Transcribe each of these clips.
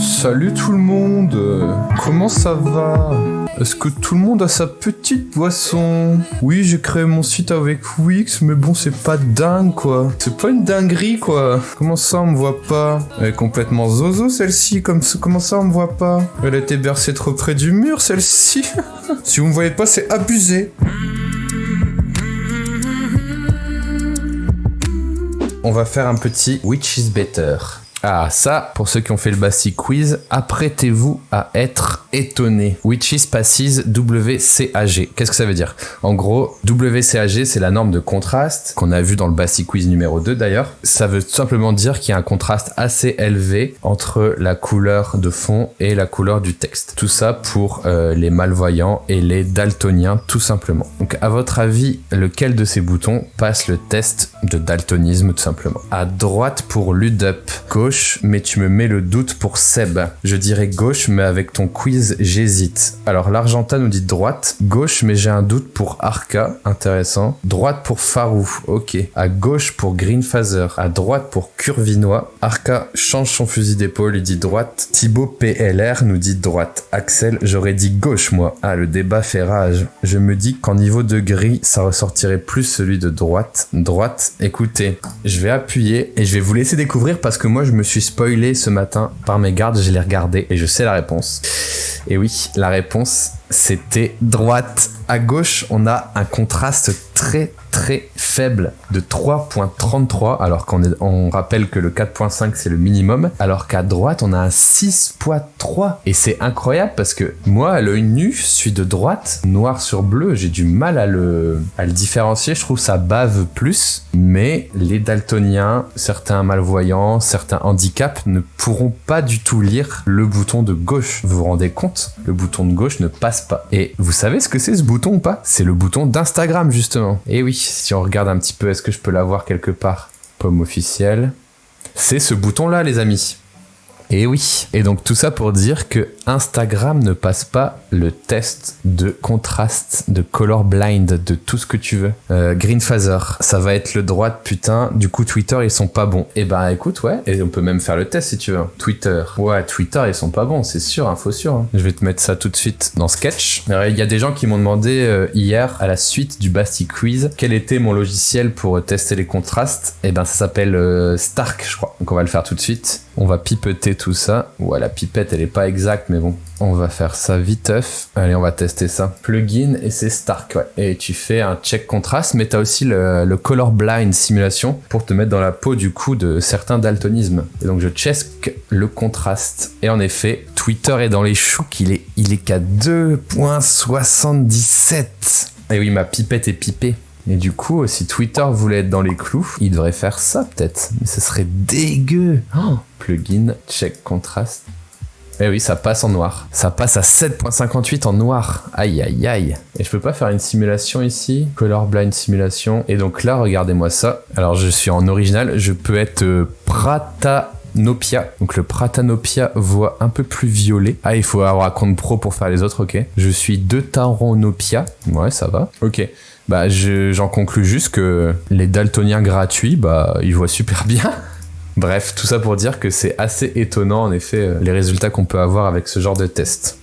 Salut tout le monde, comment ça va? Est-ce que tout le monde a sa petite boisson? Oui, j'ai créé mon site avec Wix, mais bon, c'est pas dingue quoi. C'est pas une dinguerie quoi. Comment ça on me voit pas? Elle est complètement zozo celle-ci, comment ça on me voit pas? Elle a été bercée trop près du mur celle-ci. Si vous me voyez pas, c'est abusé. On va faire un petit Which is better. Ah, ça, pour ceux qui ont fait le Basti Quiz, apprêtez-vous à être étonnés. Which is passes WCAG. Qu'est-ce que ça veut dire? En gros, WCAG, c'est la norme de contraste qu'on a vu dans le Basti Quiz numéro 2 d'ailleurs. Ça veut tout simplement dire qu'il y a un contraste assez élevé entre la couleur de fond et la couleur du texte. Tout ça pour les malvoyants et les daltoniens, tout simplement. Donc, à votre avis, lequel de ces boutons passe le test de daltonisme, tout simplement? À droite pour Ludup, gauche, mais tu me mets le doute pour Seb. Je dirais gauche, mais avec ton quiz, j'hésite. Alors, l'Argentin nous dit droite. Gauche, mais j'ai un doute pour Arca. Intéressant. Droite pour Farou. Ok. À gauche pour Greenfather. À droite pour Curvinois. Arca change son fusil d'épaule. Il dit droite. Thibaut PLR nous dit droite. Axel, j'aurais dit gauche, moi. Ah, le débat fait rage. Je me dis qu'en niveau de gris, ça ressortirait plus celui de droite. Droite, écoutez, je vais appuyer et je vais vous laisser découvrir parce que moi, je me suis spoilé ce matin par mes gardes, je l'ai regardé et je sais la réponse. Et oui, la réponse, c'était droite. À gauche, on a un contraste très faible de 3.33, alors on rappelle que le 4.5 c'est le minimum, alors qu'à droite on a un 6.3 et c'est incroyable parce que moi à l'œil nu, je suis de droite, noir sur bleu, j'ai du mal à le différencier, je trouve ça bave plus, mais les daltoniens, certains malvoyants, certains handicaps ne pourront pas du tout lire le bouton de gauche, vous vous rendez compte? Le bouton de gauche ne passe pas. Et vous savez ce que c'est ce bouton ou pas? C'est le bouton d'Instagram justement. Et oui, si on regarde un petit peu, est-ce que je peux l'avoir quelque part? Pomme officielle. C'est ce bouton-là, les amis. Et oui. Et donc tout ça pour dire que Instagram ne passe pas le test de contraste, de color blind, de tout ce que tu veux. Greenfather, ça va être le droite, putain. Du coup, Twitter, ils sont pas bons. Eh ben, écoute, ouais. Et on peut même faire le test si tu veux. Twitter. Ouais, Twitter, ils sont pas bons, c'est sûr, info sûr. Hein. Je vais te mettre ça tout de suite dans Sketch. Il y a des gens qui m'ont demandé hier, à la suite du Basti Quiz, quel était mon logiciel pour tester les contrastes. Eh ben, ça s'appelle Stark, je crois. Donc, on va le faire tout de suite. On va pipeter tout ça. Ouais, la pipette, elle est pas exacte, mais bon. On va faire ça viteuf. Allez, on va tester ça. Plugin et c'est Stark, ouais. Et tu fais un check contraste, mais t'as aussi le color blind simulation pour te mettre dans la peau du coup de certains daltonismes. Et donc je check le contraste. Et en effet, Twitter est dans les choux, il est qu'à 2.77. Et oui, ma pipette est pipée. Et du coup, si Twitter voulait être dans les clous, il devrait faire ça peut-être. Mais ce serait dégueu. Oh, plugin, check contraste. Eh oui, ça passe en noir. Ça passe à 7.58 en noir. Aïe, aïe, aïe. Et je peux pas faire une simulation ici? Colorblind simulation. Et donc là, regardez-moi ça. Alors, je suis en original. Je peux être Pratanopia. Donc le Pratanopia voit un peu plus violet. Ah, il faut avoir un compte pro pour faire les autres, ok. Je suis Deuteranopia. Ouais, ça va. Ok. Bah, j'en conclus juste que les daltoniens gratuits, bah, ils voient super bien. Bref, tout ça pour dire que c'est assez étonnant, en effet, les résultats qu'on peut avoir avec ce genre de test.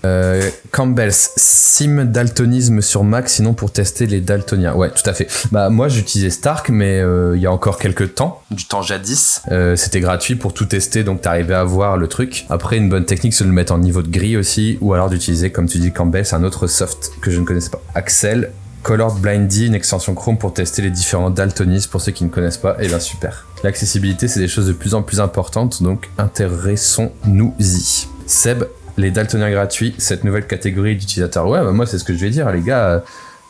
Campbell's, sim daltonisme sur Mac, sinon pour tester les daltoniens. Ouais, tout à fait. Bah, moi, j'utilisais Stark, mais il y a encore quelques temps, du temps jadis, c'était gratuit pour tout tester, donc t'arrivais à voir le truc. Après, une bonne technique, c'est de le mettre en niveau de gris aussi, ou alors d'utiliser, comme tu dis, Campbell's, un autre soft que je ne connaissais pas. Axel, Colored Blindy, une extension Chrome pour tester les différents daltonismes pour ceux qui ne connaissent pas, et bien super. L'accessibilité, c'est des choses de plus en plus importantes, donc intéressons-nous-y. Seb, les daltoniens gratuits, cette nouvelle catégorie d'utilisateurs. Ouais, bah moi c'est ce que je vais dire, les gars.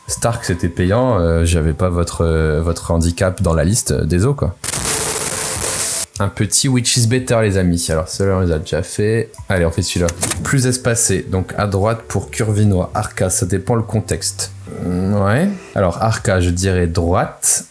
Stark c'était payant, j'avais pas votre handicap dans la liste des os quoi. Un petit Which is better les amis. Alors celui-là on les a déjà fait. Allez on fait celui-là. Plus espacé, donc à droite pour Curvinois, Arca, ça dépend le contexte. Ouais. Alors, Arca, je dirais droite.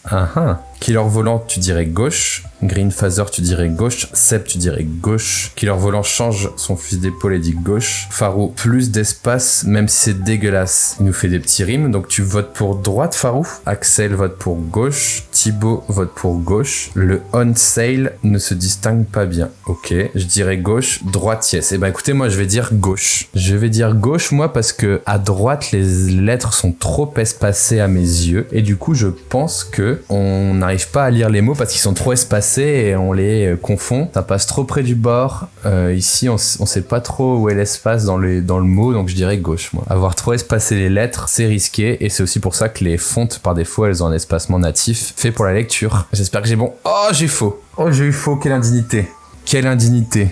Killer Volant, tu dirais gauche. Green Phaser, tu dirais gauche. Seb, tu dirais gauche. Killer Volant change son fusil d'épaule et dit gauche. Farou, plus d'espace, même si c'est dégueulasse. Il nous fait des petits rimes. Donc, tu votes pour droite, Farou. Axel vote pour gauche. Thibaut vote pour gauche. Le on sale ne se distingue pas bien. Ok. Je dirais gauche. Droite, yes. Eh ben, écoutez, moi, je vais dire gauche. Je vais dire gauche, moi, parce que à droite, les lettres sont trop espacées à mes yeux. Et du coup, je pense que on n'arrive pas à lire les mots parce qu'ils sont trop espacés et on les confond. Ça passe trop près du bord. Ici, on sait pas trop où est l'espace dans le mot, donc je dirais gauche, moi. Avoir trop espacé les lettres, c'est risqué, et c'est aussi pour ça que les fontes, par défaut, elles ont un espacement natif fait pour la lecture. J'espère que j'ai bon. Oh, j'ai faux. Oh, j'ai eu faux. Quelle indignité. Quelle indignité.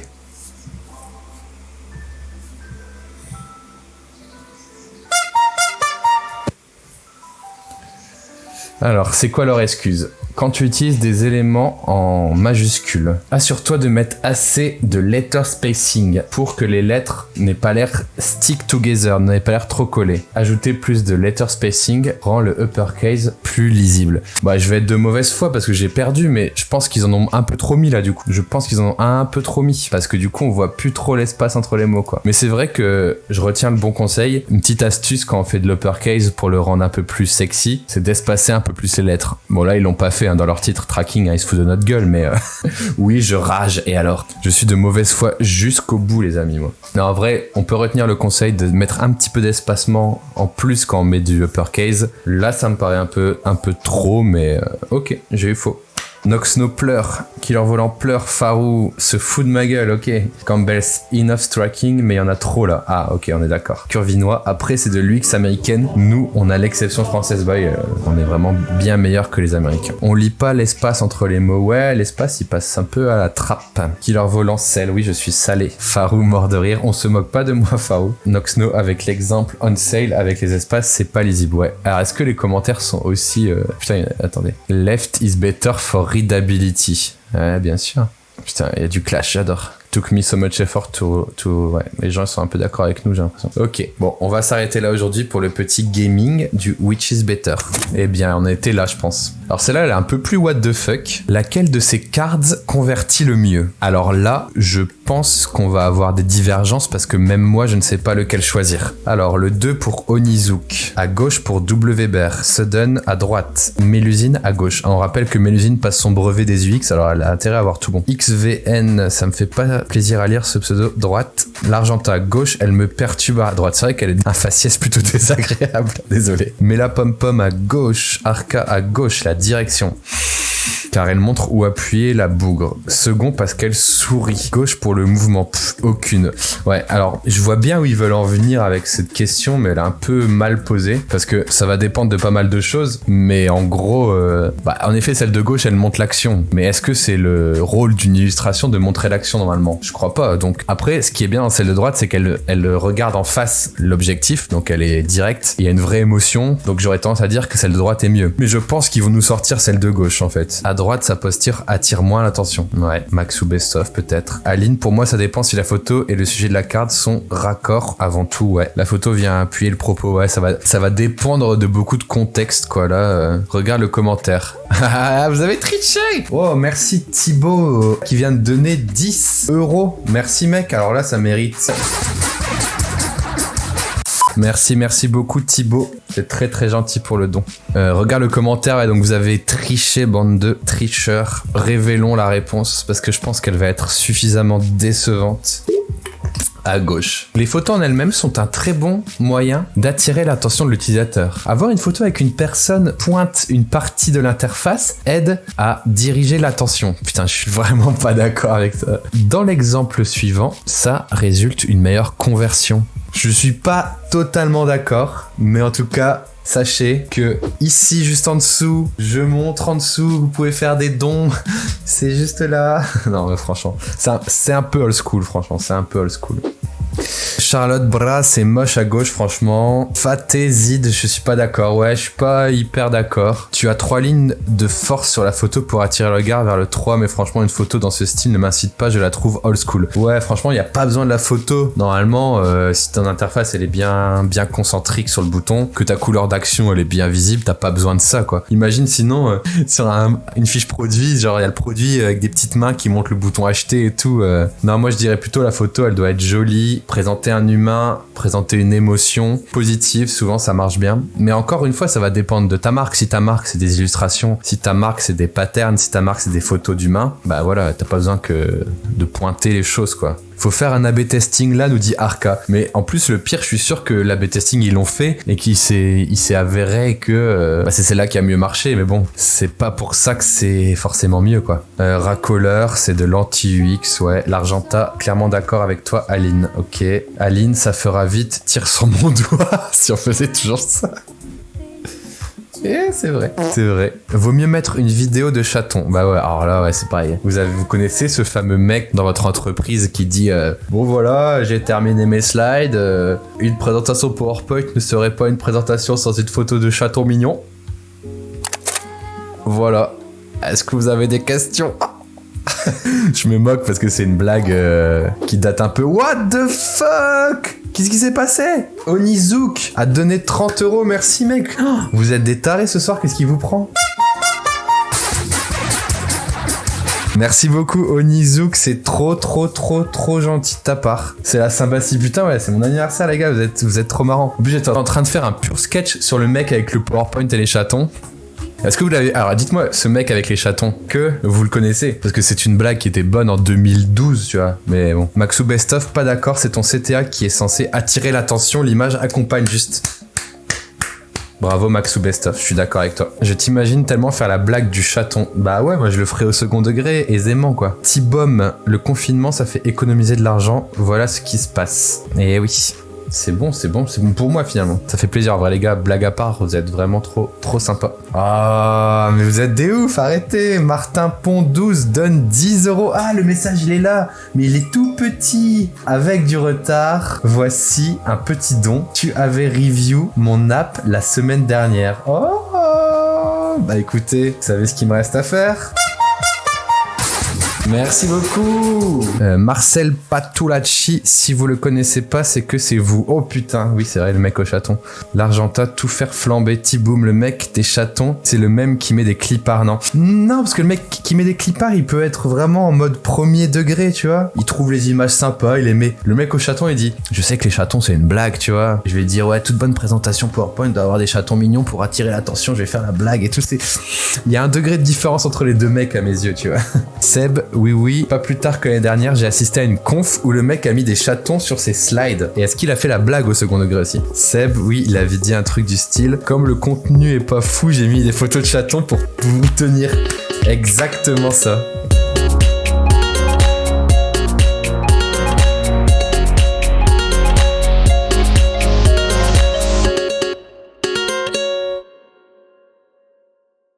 Alors, c'est quoi leur excuse ? Quand tu utilises des éléments en majuscules, assure-toi de mettre assez de letter spacing pour que les lettres n'aient pas l'air stick together, n'aient pas l'air trop collées. Ajouter plus de letter spacing rend le uppercase plus lisible. Bah, je vais être de mauvaise foi parce que j'ai perdu, mais je pense qu'ils en ont un peu trop mis là, du coup. Je pense qu'ils en ont un peu trop mis parce que du coup, on voit plus trop l'espace entre les mots, quoi. Mais c'est vrai que je retiens le bon conseil. Une petite astuce quand on fait de l'uppercase pour le rendre un peu plus sexy, c'est d'espacer un peu plus les lettres. Bon, là, ils l'ont pas fait dans leur titre tracking, ils se foutent de notre gueule, mais oui, je rage. Et alors, je suis de mauvaise foi jusqu'au bout, les amis, moi. Non, en vrai, on peut retenir le conseil de mettre un petit peu d'espacement en plus quand on met du uppercase. Là, ça me paraît un peu trop, mais ok, j'ai eu faux. Noxno pleure, Killer Volant pleure, Farou se fout de ma gueule, ok. Campbell's enough striking, mais il y en a trop là. Ah, ok, on est d'accord. Curvinois, après c'est de l'UX américaine. Nous, on a l'exception française, on est vraiment bien meilleur que les Américains. On lit pas l'espace entre les mots, ouais, l'espace il passe un peu à la trappe. Killer Volant, sel, oui, je suis salé. Farou, mort de rire, on se moque pas de moi, Farou. Noxno, avec l'exemple on sale, avec les espaces, c'est pas lisible, ouais. Alors, est-ce que les commentaires sont aussi... Putain, attendez. Left is better for readability. Ouais, bien sûr. Putain, il y a du clash, j'adore. Took me so much effort to... Ouais, les gens sont un peu d'accord avec nous, j'ai l'impression. Ok, bon, on va s'arrêter là aujourd'hui pour le petit gaming du Which is Better. Eh bien, on a été là, je pense. Alors celle-là, elle est un peu plus what the fuck. Laquelle de ces cards convertit le mieux ? Alors là, je pense qu'on va avoir des divergences parce que même moi, je ne sais pas lequel choisir. Alors, le 2 pour Onizuke, à gauche pour WBear, Sudden à droite, Mélusine à gauche. On rappelle que Mélusine passe son brevet des UX, alors elle a intérêt à avoir tout bon. XVN, ça me fait pas plaisir à lire ce pseudo, droite. L'Argenta à gauche, elle me perturbe à droite. C'est vrai qu'elle est un faciès plutôt désagréable, désolé. Mais la Pom-Pom à gauche, Arca à gauche, la direction. Car elle montre où appuyer la bougre. Second parce qu'elle sourit. Gauche pour le mouvement. Aucune. Ouais, alors je vois bien où ils veulent en venir avec cette question, mais elle est un peu mal posée parce que ça va dépendre de pas mal de choses. Mais en gros, en effet, celle de gauche, elle montre l'action. Mais est-ce que c'est le rôle d'une illustration de montrer l'action normalement ? Je crois pas. Donc après, ce qui est bien dans celle de droite, c'est qu'elle regarde en face l'objectif, donc elle est directe. Il y a une vraie émotion, donc j'aurais tendance à dire que celle de droite est mieux. Mais je pense qu'ils vont nous sortir celle de gauche en fait. À droite, sa posture attire moins l'attention. Ouais, Max ou Best of peut-être. Aline, pour moi, ça dépend si la photo et le sujet de la carte sont raccords avant tout. Ouais, la photo vient appuyer le propos. Ouais, ça va dépendre de beaucoup de contexte quoi. Là, regarde le commentaire. Vous avez triché. Oh, merci Thibaut qui vient de donner 10 €. Merci mec. Alors là, ça mérite. Merci beaucoup Thibaut, c'est très très gentil pour le don. Regarde le commentaire, ouais, donc vous avez triché, bande de tricheurs. Révélons la réponse parce que je pense qu'elle va être suffisamment décevante. À gauche. Les photos en elles-mêmes sont un très bon moyen d'attirer l'attention de l'utilisateur. Avoir une photo avec une personne pointe une partie de l'interface aide à diriger l'attention. Putain, je suis vraiment pas d'accord avec ça. Dans l'exemple suivant, ça résulte une meilleure conversion. Je suis pas totalement d'accord, mais en tout cas, sachez que ici, juste en dessous, je montre en dessous, vous pouvez faire des dons. C'est juste là. Non, mais franchement, c'est un peu old school, franchement, c'est un peu old school. Charlotte Bras, c'est moche à gauche, franchement. Faté Zid, je suis pas d'accord. Ouais, je suis pas hyper d'accord. Tu as 3 lignes de force sur la photo pour attirer le regard vers le 3, mais franchement, une photo dans ce style ne m'incite pas, je la trouve old school. Ouais, franchement, il n'y a pas besoin de la photo. Normalement, si ton interface, elle est bien concentrique sur le bouton, que ta couleur d'action, elle est bien visible, t'as pas besoin de ça, quoi. Imagine sinon, sur une fiche produit, genre, il y a le produit avec des petites mains qui montrent le bouton acheter et tout. Non, moi, je dirais plutôt la photo, elle doit être jolie, présenter un humain, présenter une émotion positive, souvent ça marche bien. Mais encore une fois, ça va dépendre de ta marque. Si ta marque c'est des illustrations, si ta marque c'est des patterns, si ta marque c'est des photos d'humains, bah voilà, t'as pas besoin que de pointer les choses, quoi. Faut faire un A/B testing là, nous dit Arca. Mais en plus, le pire, je suis sûr que l'A/B testing ils l'ont fait et qu'il s'est avéré que c'est celle-là qui a mieux marché. Mais bon, c'est pas pour ça que c'est forcément mieux, quoi. Racoleur, c'est de l'anti-UX, ouais. L'Argenta, clairement d'accord avec toi, Aline. Ok. Aline, ça fera vite, tire sur mon doigt si on faisait toujours ça. C'est vrai. C'est vrai. Vaut mieux mettre une vidéo de chaton. Bah ouais, alors là, ouais, c'est pareil. Vous connaissez ce fameux mec dans votre entreprise qui dit bon voilà, j'ai terminé mes slides. Une présentation PowerPoint ne serait pas une présentation sans une photo de chaton mignon. Voilà. Est-ce que vous avez des questions? Je me moque parce que c'est une blague qui date un peu. What the fuck? Qu'est-ce qui s'est passé? Onizouk a donné 30 €, merci mec. Oh, vous êtes des tarés ce soir, qu'est-ce qui vous prend? Merci beaucoup Onizouk, c'est trop gentil de ta part. C'est la Saint-Bassi, putain ouais, c'est mon anniversaire les gars, vous êtes trop marrants. En plus j'étais en train de faire un pur sketch sur le mec avec le PowerPoint et les chatons. Est-ce que vous l'avez... Alors dites-moi, ce mec avec les chatons, que vous le connaissez? Parce que c'est une blague qui était bonne en 2012, tu vois. Mais bon. Maxou Bestov, pas d'accord, c'est ton CTA qui est censé attirer l'attention, l'image accompagne juste. Bravo Maxou Bestov, je suis d'accord avec toi. Je t'imagine tellement faire la blague du chaton. Bah ouais, moi je le ferais au second degré, aisément quoi. T-Bomb, le confinement ça fait économiser de l'argent, voilà ce qui se passe. Et oui. C'est bon pour moi finalement. Ça fait plaisir, en vrai les gars, blague à part, vous êtes vraiment trop sympa. Ah, mais vous êtes des ouf, arrêtez. Martin Pont 12 donne 10 €. Ah, le message il est là, mais il est tout petit. Avec du retard, voici un petit don. Tu avais review mon app la semaine dernière. Oh, bah écoutez, vous savez ce qu'il me reste à faire? Merci beaucoup. Marcel Patulacci, si vous le connaissez pas, c'est que c'est vous. Oh putain, oui c'est vrai, le mec au chaton. L'Argenta, tout faire flamber, T-Boom, le mec des chatons, c'est le même qui met des clipards, non? Non, parce que le mec qui met des clipards, il peut être vraiment en mode premier degré, tu vois. Il trouve les images sympas, il les met. Le mec au chaton, il dit, je sais que les chatons c'est une blague, tu vois. Je vais dire, ouais, toute bonne présentation PowerPoint doit avoir des chatons mignons pour attirer l'attention, je vais faire la blague et tout. Il y a un degré de différence entre les deux mecs à mes yeux, tu vois. Seb, oui, pas plus tard que l'année dernière, j'ai assisté à une conf où le mec a mis des chatons sur ses slides. Et est-ce qu'il a fait la blague au second degré aussi? Seb, oui, il avait dit un truc du style, comme le contenu est pas fou, j'ai mis des photos de chatons pour vous tenir. Exactement ça.